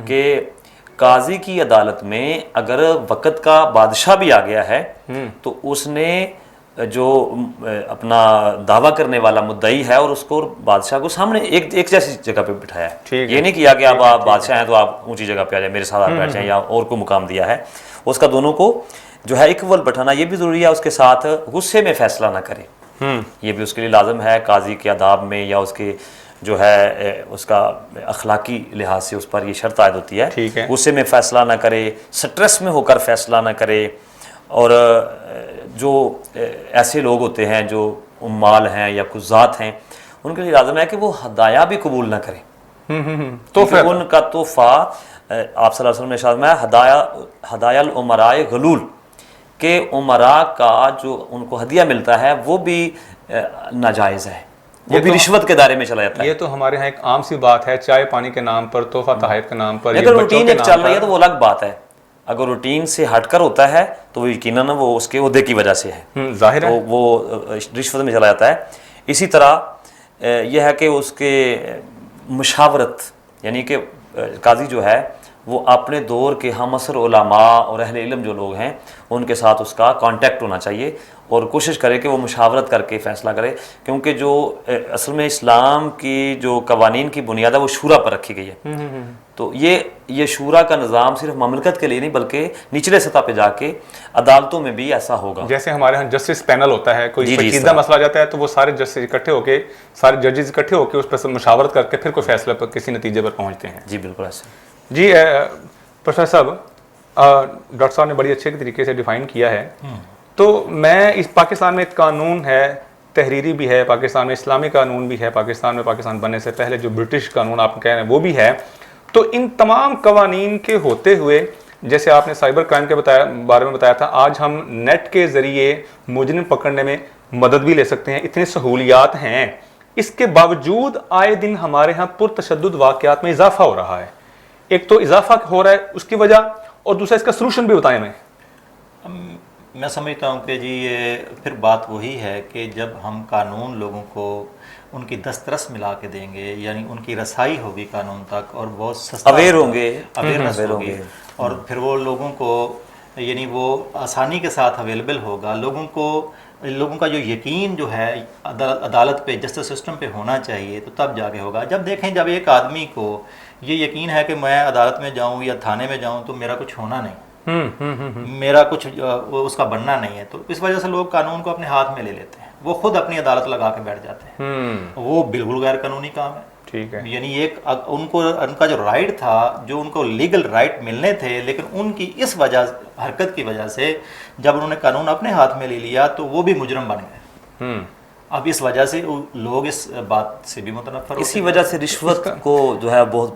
کہ قاضی کی عدالت میں اگر وقت کا بادشاہ بھی آ گیا ہے تو اس نے جو اپنا دعویٰ کرنے والا مدعی ہے اور اس کو بادشاہ کو سامنے ایک جیسی جگہ پہ بٹھایا ہے. یہ نہیں کیا کہ آپ بادشاہ ہیں تو آپ اونچی جگہ پہ آ جائیں, میرے ساتھ آپ بیٹھ جائیں, یا اور کو مقام دیا ہے. اس کا دونوں کو جو ہے اکول بٹھانا یہ بھی ضروری ہے. اس کے ساتھ غصے میں فیصلہ نہ کرے, یہ بھی اس کے لیے لازم ہے. قاضی کے آداب میں یا اس کے جو ہے اس کا اخلاقی لحاظ سے اس پر یہ شرط عائد ہوتی ہے, غصے میں فیصلہ نہ کرے, سٹریس میں ہو کر فیصلہ نہ کرے. اور جو ایسے لوگ ہوتے ہیں جو عمال ہیں یا کچھ ذات ہیں, ان کے لیے لازم ہے کہ وہ ہدایہ بھی قبول نہ کریں. کیونکہ ان کا تحفہ آپ صلی اللہ علیہ وسلم نے ارشاد فرمایا ہدایہ الامراء غلول, کہ عمراء کا جو ان کو ہدیہ ملتا ہے وہ بھی ناجائز ہے, وہ بھی رشوت کے دائرے میں چلا جاتا ہے. یہ تو ہمارے ہاں ایک عام سی بات ہے, چائے پانی کے نام پر, تحفہ تحائف کے نام پر. اگر روٹین ایک چل رہی ہے تو وہ الگ بات ہے. اگر روٹین سے ہٹ کر ہوتا ہے تو وہ یقیناً وہ اس کے عہدے کی وجہ سے ہے, ظاہر ہے, وہ رشوت میں چلا جاتا ہے. اسی طرح یہ ہے کہ اس کے مشاورت, یعنی کہ قاضی جو ہے وہ اپنے دور کے ہم عصر علماء اور اہل علم جو لوگ ہیں ان کے ساتھ اس کا کانٹیکٹ ہونا چاہیے, اور کوشش کرے کہ وہ مشاورت کر کے فیصلہ کرے. کیونکہ جو اصل میں اسلام کی جو قوانین کی بنیاد ہے وہ شورا پر رکھی گئی ہے. تو یہ شورا کا نظام صرف مملکت کے لیے نہیں بلکہ نچلے سطح پہ جا کے عدالتوں میں بھی ایسا ہوگا. جیسے ہمارے ہاں جسٹس پینل ہوتا ہے, کوئی پیچیدہ مسئلہ جاتا ہے تو وہ سارے جسٹس اکٹھے ہو کے, سارے ججز اکٹھے ہو کے اس پر مشاورت کر کے پھر کوئی فیصلہ پر کسی نتیجے پر پہنچتے ہیں. جی بالکل ایسے. جی پروفیسر صاحب, ڈاکٹر صاحب نے بڑی اچھے طریقے سے ڈیفائن کیا ہے. تو میں اس پاکستان میں ایک قانون ہے, تحریری بھی ہے, پاکستان میں اسلامی قانون بھی ہے, پاکستان بننے سے پہلے جو برٹش قانون آپ کہہ رہے ہیں وہ بھی ہے. تو ان تمام قوانین کے ہوتے ہوئے جیسے آپ نے سائبر کرائم کے بارے میں بتایا تھا، آج ہم نیٹ کے ذریعے مجرم پکڑنے میں مدد بھی لے سکتے ہیں، اتنی سہولیات ہیں، اس کے باوجود آئے دن ہمارے ہاں پرتشدد واقعات میں اضافہ ہو رہا ہے. ایک تو اضافہ ہو رہا ہے اس کی وجہ، اور دوسرا اس کا سلوشن بھی بتائیں. میں سمجھتا ہوں کہ جی یہ پھر بات وہی ہے کہ جب ہم قانون لوگوں کو ان کی دسترس ملا کے دیں گے، یعنی ان کی رسائی ہوگی قانون تک، اور بہت سستا اویئر ہوں گے، اویئرنیس ہوگی، اور پھر وہ لوگوں کو یعنی وہ آسانی کے ساتھ اویلیبل ہوگا. لوگوں کا جو یقین جو ہے عدالت پہ، جسٹس سسٹم پہ ہونا چاہیے، تو تب جا کے ہوگا. جب دیکھیں جب ایک آدمی کو یہ یقین ہے کہ میں عدالت میں جاؤں یا تھانے میں جاؤں تو میرا کچھ ہونا نہیں، میرا کچھ اس کا بننا نہیں ہے، تو اس وجہ سے لوگ قانون کو اپنے ہاتھ میں لے لیتے ہیں، وہ خود اپنی عدالت لگا کے بیٹھ جاتے ہیں. وہ بالکل غیر قانونی کام ہے. ٹھیک ہے، یعنی ایک ان کا جو رائٹ تھا، جو ان کو لیگل رائٹ ملنے تھے، لیکن ان کی اس وجہ حرکت کی وجہ سے جب انہوں نے قانون اپنے ہاتھ میں لے لیا تو وہ بھی مجرم بن گئے. اب اس وجہ سے لوگ اس بات سے بھی متنفر ہوتے ہیں. اسی وجہ سے رشوت کو جو ہے بہت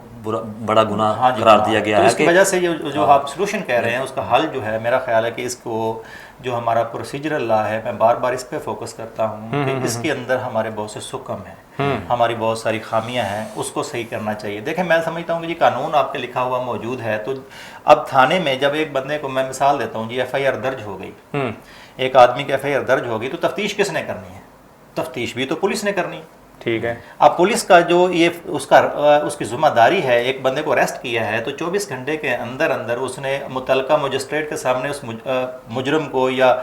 بڑا گناہ قرار دیا گیا ہے. اس کی وجہ سے جو آپ سلوشن کہہ رہے ہیں، اس کا حل جو ہے میرا خیال ہے کہ اس کو جو ہمارا پروسیجرل لا ہے، میں بار بار اس پہ فوکس کرتا ہوں کہ اس کے اندر ہمارے بہت سے سکم ہیں، ہماری بہت ساری خامیاں ہیں، اس کو صحیح کرنا چاہیے. دیکھیں میں سمجھتا ہوں کہ جی قانون آپ کے لکھا ہوا موجود ہے، تو اب تھانے میں جب ایک بندے کو، میں مثال دیتا ہوں جی، ایف آئی آر درج ہو گئی، ایک آدمی کی ایف آئی آر درج ہو گئی، تو تفتیش کس نے کرنی ہے؟ تفتیش بھی تو پولیس نے کرنی ہے. ٹھیک ہے. اب پولیس کا جو یہ اس کی ذمہ داری ہے، ایک بندے کو اریسٹ کیا ہے تو 24 گھنٹے کے اندر اندر اس نے متعلقہ مجسٹریٹ کے سامنے اس مجرم کو یا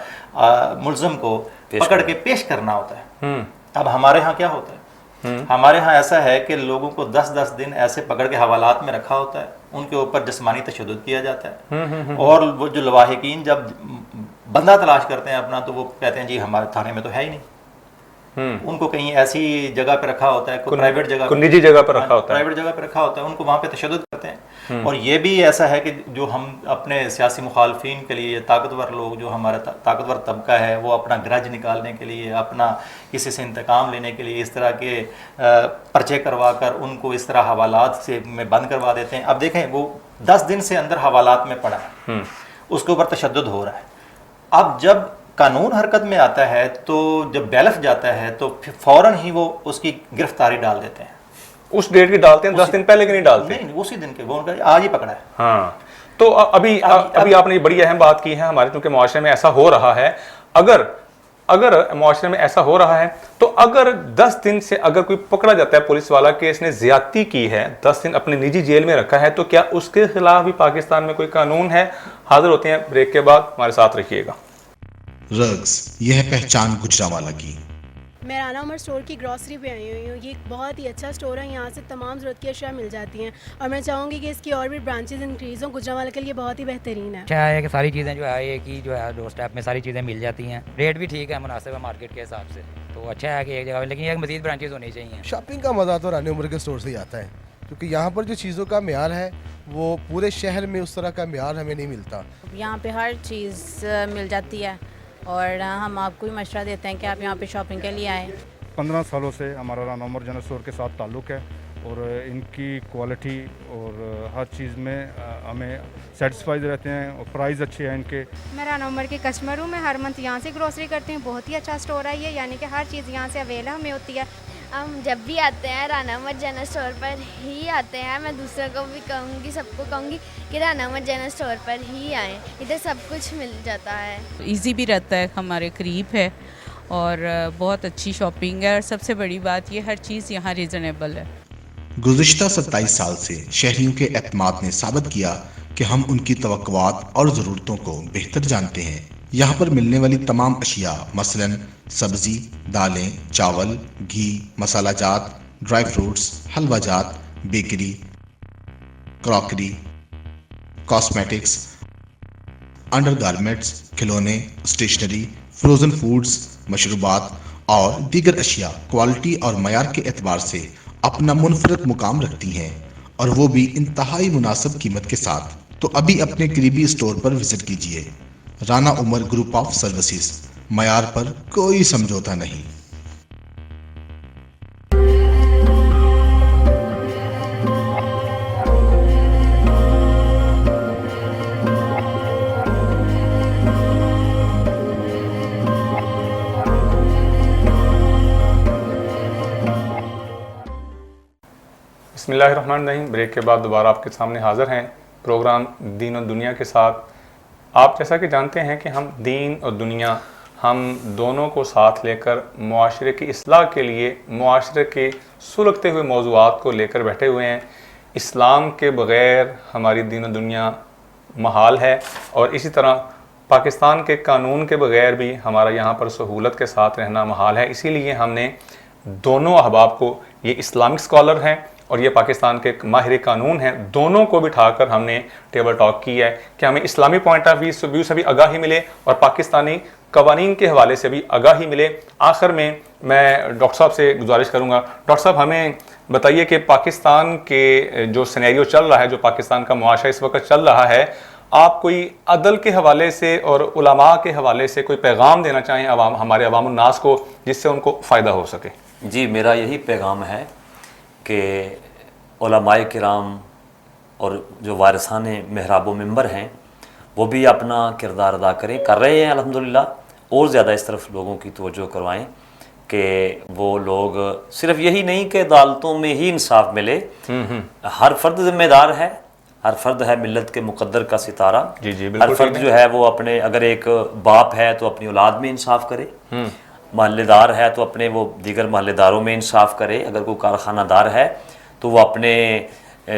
ملزم کو پکڑ کے پیش کرنا ہوتا ہے. اب ہمارے ہاں کیا ہوتا ہے؟ ہمارے ہاں ایسا ہے کہ لوگوں کو 10 دن ایسے پکڑ کے حوالات میں رکھا ہوتا ہے، ان کے اوپر جسمانی تشدد کیا جاتا ہے، اور وہ جو لواحقین جب بندہ تلاش کرتے ہیں اپنا تو وہ کہتے ہیں جی ہمارے تھانے میں تو ہے ہی نہیں. ان کو کہیں ایسی جگہ پہ رکھا ہوتا ہے، کوئی پرائیویٹ جگہ، کوئی نجی جگہ پہ رکھا ہوتا ہے، پرائیویٹ جگہ پہ رکھا ہوتا ہے، ان کو وہاں پہ تشدد کرتے ہیں. اور یہ بھی ایسا ہے کہ جو ہم اپنے سیاسی مخالفین کے لیے، طاقتور لوگ، جو ہمارا طاقتور طبقہ ہے، وہ اپنا گرج نکالنے کے لیے، اپنا کسی سے انتقام لینے کے لیے اس طرح کے پرچے کروا کر ان کو اس طرح حوالات سے میں بند کروا دیتے ہیں. اب دیکھیں وہ 10 دن سے اندر حوالات میں پڑا ہے، اس کے اوپر تشدد ہو رہا ہے. اب جب قانون حرکت میں آتا ہے تو جب بیلف جاتا ہے تو فوراً ہی وہ اس کی گرفتاری ڈال دیتے ہیں. اس ڈیٹ کی ڈالتے ہیں، 10 دن پہلے کی نہیں ڈالتے؟ نہیں، اسی دن کے، وہ آج ہی پکڑا ہے. ہاں، تو ابھی آپ نے بڑی اہم بات کی ہے ہمارے، کیونکہ معاشرے میں ایسا ہو رہا ہے. اگر معاشرے میں ایسا ہو رہا ہے تو اگر 10 دن سے اگر کوئی پکڑا جاتا ہے پولیس والا کہ اس نے زیادتی کی ہے، 10 دن اپنے نجی جیل میں رکھا ہے، تو کیا اس کے خلاف بھی پاکستان میں کوئی قانون ہے؟ حاضر ہوتے ہیں بریک کے بعد، ہمارے ساتھ رکھیے گا. رگز، یہ ہے پہچان گجرانوالہ کی. میں رانا عمر اسٹور کی گروسری پہ آئی ہوئی ہوں. یہ ایک بہت ہی اچھا اسٹور ہے، یہاں سے تمام ضرورت کی اشیاء مل جاتی ہیں، اور میں چاہوں گی کہ اس کی اور بھی برانچز انکریز ہوں. گجرانوالہ کے لیے بہت ہی بہترین ہے. اچھا ہے کہ ساری چیزیں جو ہے ایک ہی جو ہے ڈور اسٹیپ میں ساری چیزیں مل جاتی ہیں، ریٹ بھی ٹھیک ہے، مناسب ہے مارکیٹ کے حساب سے. تو اچھا ہے کہ ایک جگہ، لیکن ایک مزید برانچز ہونی چاہیے. شاپنگ کا مزہ تو رانا عمر کے اسٹور سے ہی آتا ہے، کیونکہ یہاں پر جو چیزوں کا معیار ہے وہ پورے شہر میں اس طرح کا معیار ہمیں نہیں ملتا. یہاں پہ ہر چیز مل جاتی ہے، اور ہم آپ کو بھی مشورہ دیتے ہیں کہ آپ یہاں پہ شاپنگ کے لیے آئیں. 15 سالوں سے ہمارا رانا عمر جنرل اسٹور کے ساتھ تعلق ہے، اور ان کی کوالٹی اور ہر چیز میں ہمیں سیٹسفائیڈ رہتے ہیں، اور پرائز اچھے ہیں ان کے. میں رانا عمر کی کسٹمر ہوں، میں ہر منتھ یہاں سے گروسری کرتی ہوں. بہت ہی اچھا اسٹور ہے یہ، یعنی کہ ہر چیز یہاں سے اویلیبل ہمیں ہوتی ہے. ہم جب بھی آتے ہیں رانا عمر جنرل اسٹور پر ہی آتے ہیں. میں دوسروں کو بھی کہوں گی، سب کو کہوں گی کہ رانا عمر جنرل اسٹور پر ہی آئیں، ادھر سب کچھ مل جاتا ہے. ایزی بھی رہتا ہے، ہمارے قریب ہے، اور بہت اچھی شاپنگ ہے، اور سب سے بڑی بات یہ ہر چیز یہاں ریزنیبل ہے. گزشتہ 27 سال سے شہریوں کے اعتماد نے ثابت کیا کہ ہم ان کی توقعات اور ضرورتوں کو بہتر جانتے ہیں. یہاں پر ملنے والی تمام اشیاء مثلاً سبزی، دالیں، چاول، گھی، مسالہ جات، ڈرائی فروٹس، حلوہ جات، bakery, crockery, cosmetics, under garments, کھلونے، اسٹیشنری، فروزن فوڈز، مشروبات اور دیگر اشیاء کوالٹی اور معیار کے اعتبار سے اپنا منفرد مقام رکھتی ہیں، اور وہ بھی انتہائی مناسب قیمت کے ساتھ. تو ابھی اپنے قریبی اسٹور پر وزٹ کیجیے. رانا عمر گروپ آف سروسز، معیار پر کوئی سمجھوتا نہیں. بسم اللہ الرحمن الرحیم. بریک کے بعد دوبارہ آپ کے سامنے حاضر ہیں پروگرام دین اور دنیا کے ساتھ. آپ جیسا کہ جانتے ہیں کہ ہم دین اور دنیا ہم دونوں کو ساتھ لے کر معاشرے کی اصلاح کے لیے معاشرے کے سلگتے ہوئے موضوعات کو لے کر بیٹھے ہوئے ہیں. اسلام کے بغیر ہماری دین و دنیا محال ہے، اور اسی طرح پاکستان کے قانون کے بغیر بھی ہمارا یہاں پر سہولت کے ساتھ رہنا محال ہے. اسی لیے ہم نے دونوں احباب کو، یہ اسلامک اسکالر ہیں اور یہ پاکستان کے ماہر قانون ہیں، دونوں کو بٹھا کر ہم نے ٹیبل ٹاک کی ہے کہ ہمیں اسلامی پوائنٹ آف ویو سے بھی آگاہی ملے اور پاکستانی قوانین کے حوالے سے بھی آگاہی ملے. آخر میں ڈاکٹر صاحب سے گزارش کروں گا، ڈاکٹر صاحب ہمیں بتائیے کہ پاکستان کے جو سینیریو چل رہا ہے، جو پاکستان کا معاشرہ اس وقت چل رہا ہے، آپ کوئی عدل کے حوالے سے اور علماء کے حوالے سے کوئی پیغام دینا چاہیں ہمارے عوام الناس کو جس سے ان کو فائدہ ہو سکے؟ جی، میرا یہی پیغام ہے کہ علماء کرام اور جو وارثان محراب و منبر ہیں وہ بھی اپنا کردار ادا کریں، کر رہے ہیں الحمدللہ، اور زیادہ اس طرف لوگوں کی توجہ کروائیں کہ وہ لوگ صرف یہی نہیں کہ عدالتوں میں ہی انصاف ملے، ہر فرد ذمہ دار ہے، ہر فرد ہے ملت کے مقدر کا ستارہ. ہر فرد جو ہے وہ اپنے، اگر ایک باپ ہے تو اپنی اولاد میں انصاف کرے، محلے دار ہے تو اپنے وہ دیگر محلے داروں میں انصاف کرے، اگر کوئی کارخانہ دار ہے تو وہ اپنے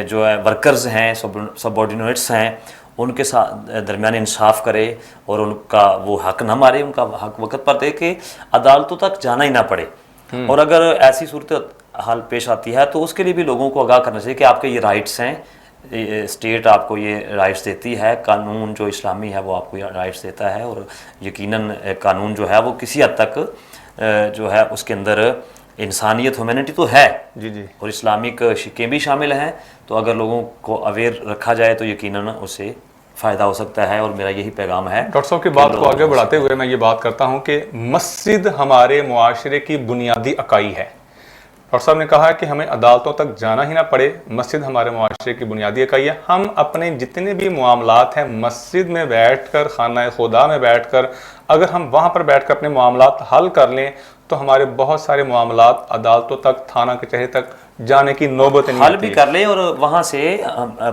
جو ہے ورکرز ہیں، سب آرڈینیٹس ہیں، ان کے ساتھ درمیان انصاف کرے اور ان کا وہ حق نہ مارے، ان کا حق وقت پر دے کہ عدالتوں تک جانا ہی نہ پڑے. اور اگر ایسی صورت حال پیش آتی ہے تو اس کے لیے بھی لوگوں کو آگاہ کرنا چاہیے کہ آپ کے یہ رائٹس ہیں، اسٹیٹ آپ کو یہ رائٹس دیتی ہے، قانون جو اسلامی ہے وہ آپ کو یہ رائٹس دیتا ہے، اور یقیناً قانون جو ہے وہ کسی حد تک جو ہے اس کے اندر انسانیت، ہیومینٹی تو ہے، اور اسلامک شکیں بھی شامل ہیں. تو اگر لوگوں کو اویئر رکھا جائے تو یقیناً اسے فائدہ ہو سکتا ہے، اور میرا یہی پیغام ہے. ڈاکٹر صاحب کی بات کو آگے بڑھاتے ہوئے میں یہ بات کرتا ہوں کہ مسجد ہمارے معاشرے کی بنیادی اکائی ہے. ڈاکٹر صاحب نے کہا کہ ہمیں عدالتوں تک جانا ہی نہ پڑے، مسجد ہمارے معاشرے کی بنیادی اکائی ہے. ہم اپنے جتنے بھی معاملات ہیں مسجد میں بیٹھ کر، خانہ خدا میں بیٹھ کر، اگر ہم وہاں پر بیٹھ کر اپنے معاملات حل کر لیں تو ہمارے بہت سارے معاملات عدالتوں تک، تھانہ کچہری تک جانے کی نوبت نہیں حل بھی کر لیں، اور وہاں سے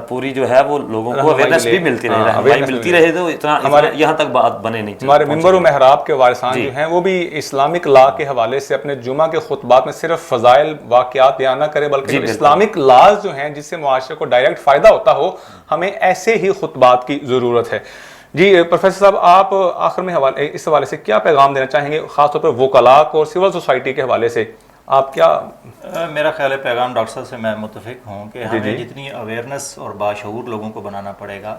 پوری جو ہے وہ لوگوں کو اویئرنیس بھی ملتی رہے، رہنمائی ملتی رہے، تو اتنا یہاں تک بات بنے نہیں. ہمارے منبر و محراب کے وارثان جو ہیں وہ بھی اسلامک لا کے حوالے سے اپنے جمعہ کے خطبات میں صرف فضائل واقعات بیان نہ کرے، بلکہ اسلامک لاز جو ہیں جس سے معاشرے کو ڈائریکٹ فائدہ ہوتا ہو، ہمیں ایسے ہی خطبات کی ضرورت ہے. جی پروفیسر صاحب، آپ آخر میں اس حوالے سے کیا پیغام دینا چاہیں گے، خاص طور پر وکلاء کو اور سول سوسائٹی کے حوالے سے؟ آپ کیا؟ میرا خیال ہے پیغام ڈاکٹر صاحب سے میں متفق ہوں کہ ہمیں جتنی اویئرنیس اور باشعور لوگوں کو بنانا پڑے گا.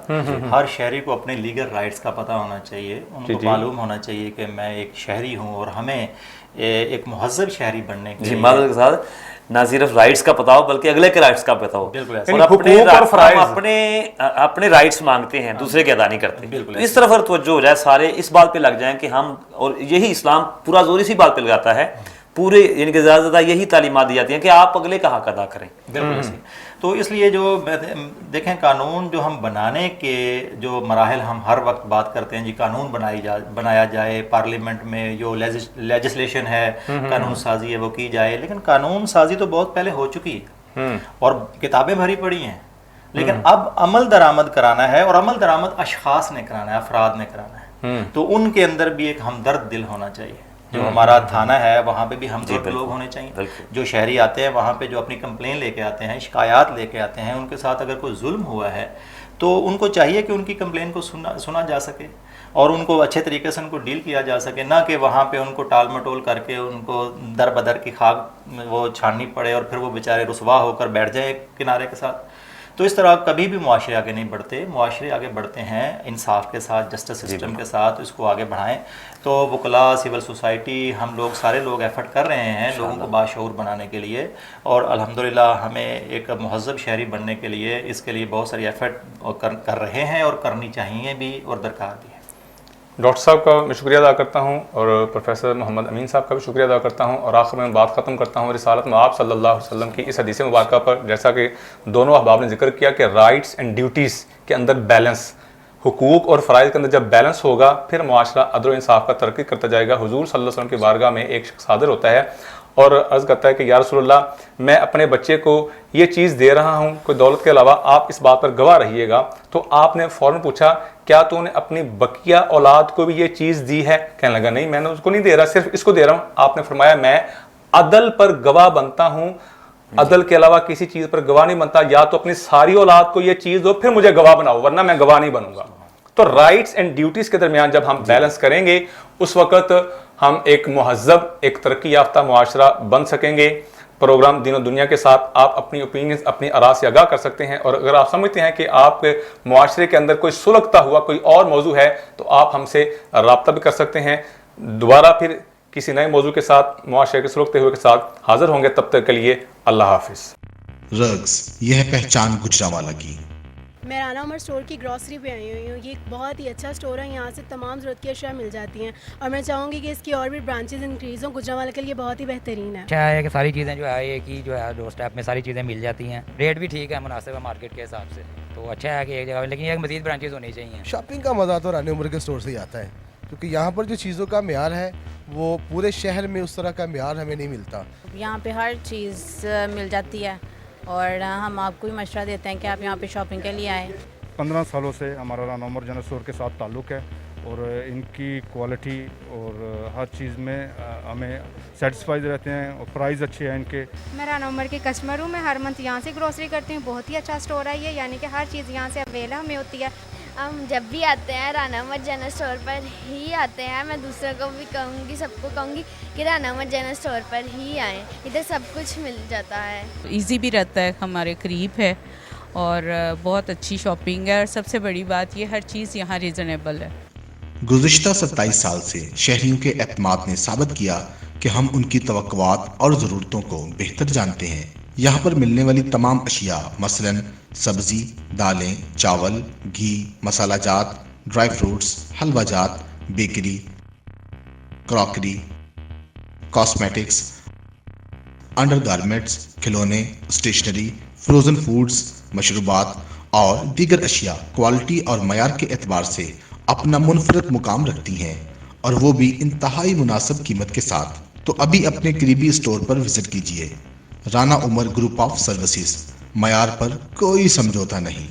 ہر شہری کو اپنے لیگل رائٹس کا پتہ ہونا چاہیے، ان کو معلوم ہونا چاہیے کہ میں ایک شہری ہوں اور ہمیں ایک مہذب شہری بننے کے معذرت کے ساتھ نہ صرف رائٹس کا پتہ ہو بلکہ اگلے کے رائٹس کا پتہ ہو. اپنے رائٹس مانگتے ہیں، دوسرے کے ادا نہیں کرتے. اس طرف اگر توجہ ہو جائے، سارے اس بات پہ لگ جائیں کہ ہم، اور یہی اسلام پورا زور اسی بات پہ لگاتا ہے، پورے یعنی کہ زیادہ زیادہ یہی تعلیمات دی جاتی ہیں کہ آپ اگلے کا حق ادا کریں. بالکل ایسے. تو اس لیے جو دیکھیں قانون جو ہم بنانے کے جو مراحل ہم ہر وقت بات کرتے ہیں، جی قانون بنایا جائے، پارلیمنٹ میں جو لیجسلیشن ہے، قانون سازی ہے وہ کی جائے، لیکن قانون سازی تو بہت پہلے ہو چکی ہے اور کتابیں بھری پڑی ہیں، لیکن اب عمل درآمد کرانا ہے، اور عمل درآمد اشخاص نے کرانا ہے، افراد نے کرانا ہے. تو ان کے اندر بھی ایک ہمدرد دل ہونا چاہیے. جو ہمارا تھانہ ہے وہاں پہ بھی ہمدرد لوگ ہونے چاہیے. جو شہری آتے ہیں وہاں پہ جو اپنی کمپلین لے کے آتے ہیں، شکایات لے کے آتے ہیں، ان کے ساتھ اگر کوئی ظلم ہوا ہے تو ان کو چاہیے کہ ان کی کمپلین کو سنا جا سکے اور ان کو اچھے طریقے سے ان کو ڈیل کیا جا سکے، نہ کہ وہاں پہ ان کو ٹال مٹول کر کے ان کو در بدر کی خاک وہ چھاننی پڑے اور پھر وہ بیچارے رسوا ہو کر بیٹھ جائیں کنارے کے ساتھ. تو اس طرح کبھی بھی معاشرے آگے نہیں بڑھتے. معاشرے آگے بڑھتے ہیں انصاف کے ساتھ، جسٹس سسٹم کے ساتھ، اس کو آگے بڑھائیں. تو وکلاء، سول سوسائٹی، ہم لوگ سارے لوگ ایفرٹ کر رہے ہیں لوگوں کو باشعور بنانے کے لیے، اور الحمدللہ ہمیں ایک مہذب شہری بننے کے لیے اس کے لیے بہت ساری ایفرٹ کر رہے ہیں اور کرنی چاہیے بھی اور درکار بھی ہے. ڈاکٹر صاحب کا میں شکریہ ادا کرتا ہوں اور پروفیسر محمد امین صاحب کا بھی شکریہ ادا کرتا ہوں. اور آخر میں بات ختم کرتا ہوں رسالت میں آپ صلی اللہ علیہ وسلم کی اس حدیث مبارکہ پر، جیسا کہ دونوں احباب نے ذکر کیا کہ رائٹس اینڈ ڈیوٹیز کے اندر بیلنس، حقوق اور فرائض کے اندر جب بیلنس ہوگا پھر معاشرہ عدل و انصاف کا ترقی کرتا جائے گا. حضور صلی اللہ علیہ وسلم کی بارگاہ میں ایک شخص حاضر ہوتا ہے اور عرض کرتا ہے کہ یا رسول اللہ میں اپنے بچے کو یہ چیز دے رہا ہوں کوئی دولت کے علاوہ، آپ اس بات پر گواہ رہیے گا. تو آپ نے فوراً پوچھا کیا تو نے اپنی بقیہ اولاد کو بھی یہ چیز دی ہے؟ کہنے لگا نہیں میں نے اس کو نہیں دے رہا، صرف اس کو دے رہا ہوں. آپ نے فرمایا میں عدل پر گواہ بنتا ہوں، عدل کے علاوہ کسی چیز پر گواہ نہیں بنتا. یا تو اپنی ساری اولاد کو یہ چیز دو پھر مجھے گواہ بناؤ، ورنہ میں گواہ نہیں بنوں گا. تو رائٹس اینڈ ڈیوٹیز کے درمیان جب ہم بیلنس کریں گے اس وقت ہم ایک مہذب، ایک ترقی یافتہ معاشرہ بن سکیں گے. پروگرام دین و دنیا کے ساتھ آپ اپنی اوپینینز، اپنی آراء سے آگاہ کر سکتے ہیں، اور اگر آپ سمجھتے ہیں کہ آپ کے معاشرے کے اندر کوئی سلگتا ہوا کوئی اور موضوع ہے تو آپ ہم سے رابطہ بھی کر سکتے ہیں. دوبارہ پھر کسی نئے موضوع کے ساتھ، معاشرے کے سلگتے ہوئے کے ساتھ حاضر ہوں گے. تب تک کے لیے اللہ حافظ. رگز، یہ ہے پہچان گجرانوالہ کی. میں رانا عمر اسٹور کی گروسری پہ آئی ہوئی ہوں. یہ ایک بہت ہی اچھا اسٹور ہے، یہاں سے تمام ضرورت کی اشیاء مل جاتی ہیں، اور میں چاہوں گی کہ اس کی اور بھی برانچز انکریز ہوں. گجرانوالہ کے لیے بہت ہی بہترین ہے. اچھا ہے کہ ساری چیزیں جو ہے ایک ہی جو ہے ڈور اسٹیپ میں ساری چیزیں مل جاتی ہیں، ریٹ بھی ٹھیک ہے، مناسب ہے مارکیٹ کے حساب سے. تو اچھا ہے کہ ایک جگہ، لیکن ایک مزید برانچز ہونی چاہیے. شاپنگ کا مزہ تو رانا عمر کے اسٹور سے ہی آتا ہے، کیونکہ یہاں پر جو چیزوں کا معیار ہے وہ پورے شہر میں اس طرح کا معیار ہمیں نہیں ملتا. یہاں پہ ہر چیز مل جاتی ہے، اور ہم آپ کو بھی مشورہ دیتے ہیں کہ آپ یہاں پہ شاپنگ کے لیے آئیں. 15 سالوں سے ہمارا رانا عمر جنرل اسٹور کے ساتھ تعلق ہے، اور ان کی کوالٹی اور ہر چیز میں ہمیں سیٹسفائیڈ رہتے ہیں، اور پرائز اچھے ہیں ان کے. میں رانا عمر کی کسٹمر ہوں، میں ہر منتھ یہاں سے گروسری کرتی ہوں. بہت ہی اچھا اسٹور ہے یہ، یعنی کہ ہر چیز یہاں سے اویلیبل ہمیں ہوتی ہے. ہم جب بھی آتے ہیں رانا عمر جنرل اسٹور پر ہی آتے ہیں. میں دوسروں کو بھی کہوں گی، سب کو کہوں گی کہ رانا عمر جنرل اسٹور پر ہی آئیں، ادھر سب کچھ مل جاتا ہے. ایزی بھی رہتا ہے، ہمارے قریب ہے، اور بہت اچھی شاپنگ ہے، اور سب سے بڑی بات یہ ہر چیز یہاں ریزنیبل ہے. گزشتہ 27 سال سے شہریوں کے اعتماد نے ثابت کیا کہ ہم ان کی توقعات اور ضرورتوں کو بہتر جانتے ہیں. یہاں پر ملنے والی تمام اشیاء مثلاً سبزی، دالیں، چاول، گھی، مسالہ جات، ڈرائی فروٹس، حلوہ جات، bakery, crockery, cosmetics, under garments, کھلونے، اسٹیشنری، فروزن فوڈز، مشروبات اور دیگر اشیاء کوالٹی اور معیار کے اعتبار سے اپنا منفرد مقام رکھتی ہیں، اور وہ بھی انتہائی مناسب قیمت کے ساتھ. تو ابھی اپنے قریبی اسٹور پر وزٹ کیجیے. رانا عمر گروپ آف سروسز، معیار پر کوئی سمجھوتا نہیں.